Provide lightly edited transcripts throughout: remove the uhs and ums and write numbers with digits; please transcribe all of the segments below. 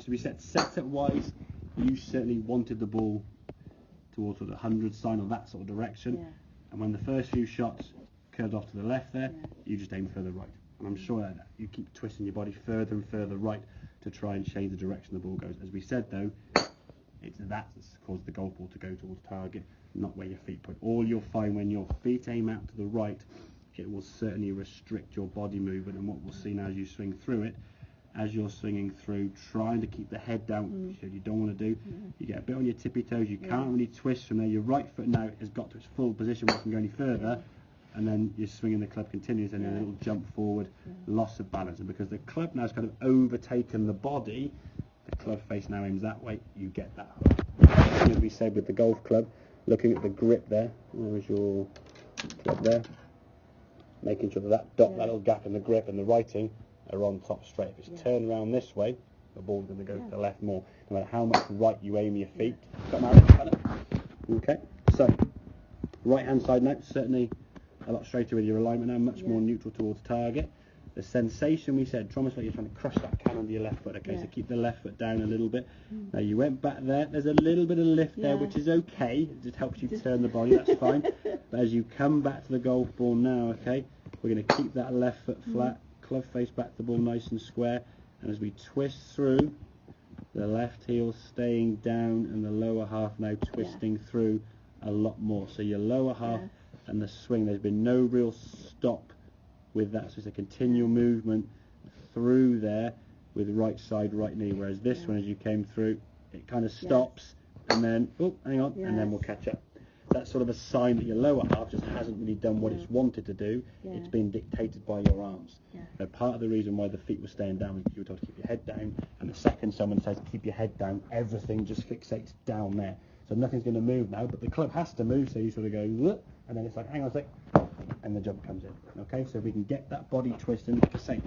we said setup wise, you certainly wanted the ball towards sort of the 100 sign or that sort of direction. Yeah. And when the first few shots curved off to the left there, you just aim further right. And I'm sure that you keep twisting your body further and further right to try and change the direction the ball goes. As we said though, it's that's caused the golf ball to go towards target, not where your feet put. All you'll find when your feet aim out to the right, it will certainly restrict your body movement. And what we'll see now as you swing through it, as you're swinging through, trying to keep the head down, which you don't want to do. You get a bit on your tippy toes, you can't really twist from there. Your right foot now has got to its full position where it can go any further, and then you're swinging the club continues, and a little jump forward, loss of balance. And because the club now has kind of overtaken the body, the club face now aims that way, you get that hook. As we said with the golf club, looking at the grip there, there's your club there, making sure that dot, that little gap in the grip and the writing are on top straight. If it's turned around this way, the ball's going to go to the left more, no matter how much right you aim your feet. Okay, so right hand side now, certainly a lot straighter with your alignment now, much more neutral towards target. The sensation we said, it's almost like you're trying to crush that can under your left foot, okay, so keep the left foot down a little bit. Now you went back there, there's a little bit of lift there, which is okay, it just helps you turn the body, that's fine. But as you come back to the golf ball now, okay, we're going to keep that left foot flat, club face back to the ball nice and square, and as we twist through, the left heel staying down and the lower half now twisting through a lot more. So your lower half and the swing, there's been no real stop with that, so it's a continual movement through there with right side, right knee, whereas this one, as you came through, it kind of stops and then, oh, hang on, and then we'll catch up. That's sort of a sign that your lower half just hasn't really done what it's wanted to do. It's been dictated by your arms. So part of the reason why the feet were staying down was you were told to keep your head down, and the second someone says keep your head down, everything just fixates down there. So nothing's going to move now, but the club has to move, so you sort of go, whoop, and then it's like, hang on a sec, and the jump comes in. Okay, so we can get that body twist, and like I say,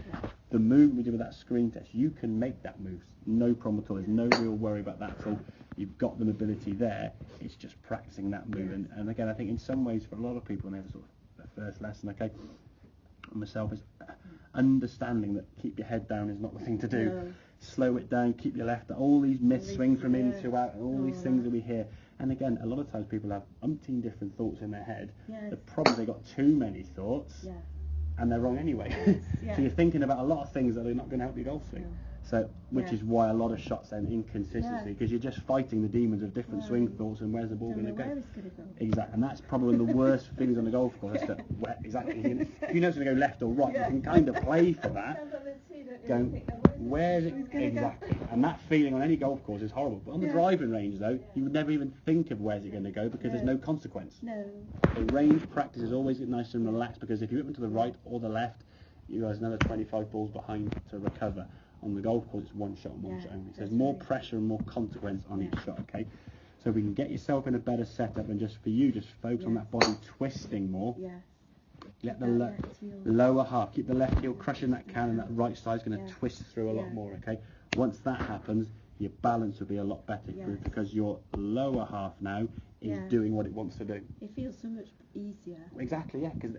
the move we did with that screen test, you can make that move, no problem at all. There's no real worry about that at all. You've got the ability there. It's just practicing that move, and again, I think in some ways for a lot of people, when they have a sort of the first lesson, okay, myself, is understanding that keep your head down is not the thing to do. Slow it down, keep your left. All these myths swing from in to out, and all these things that we hear. And again, a lot of times people have umpteen different thoughts in their head. The problem is they've got too many thoughts, and they're wrong anyway. So you're thinking about a lot of things that are not going to help your golf swing. So, which is why a lot of shots end inconsistency, because you're just fighting the demons of different swing thoughts and where's the ball going to go. Exactly, and that's probably one of the worst feelings on the golf course. That exactly, if you know it's going to go left or right, you can kind of play for that. Going, where's it exactly? And that feeling on any golf course is horrible. But on the driving range, though, you would never even think of where's it going to go because there's no consequence. The range practice is always nice and relaxed, because if you whip it to the right or the left, you guys another 25 balls behind to recover. On the golf course, it's one shot and one shot only. So there's more pressure and more consequence on each shot, okay? So we can get yourself in a better setup, and just for you, just focus on that body twisting more. Let the lower half, keep the left heel crushing that can, and that right side's going to twist through a lot more, okay? Once that happens, your balance will be a lot better, because your lower half now is doing what it wants to do. It feels so much easier. Exactly, because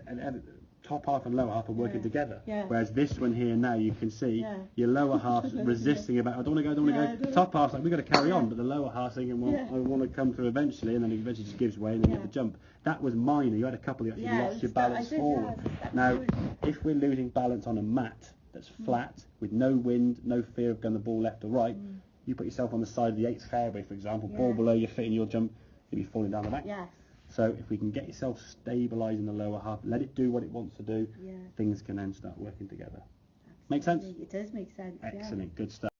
top half and lower half are working together. Whereas this one here now, you can see your lower half's resisting about, I don't want to go, I don't want to go. Top half's like, we've got to carry on, but the lower half's thinking, well, I want to come through eventually, and then it eventually just gives way, and then you have the jump. That was minor. You had a couple that actually lost your balance forward. Now, if we're losing balance on a mat that's flat, with no wind, no fear of going the ball left or right, you put yourself on the side of the 8th fairway, for example, ball below your feet and you'll jump, you'll be falling down the back. So if we can get yourself stabilising the lower half, let it do what it wants to do, things can then start working together. Make sense? It does make sense. Excellent, good stuff.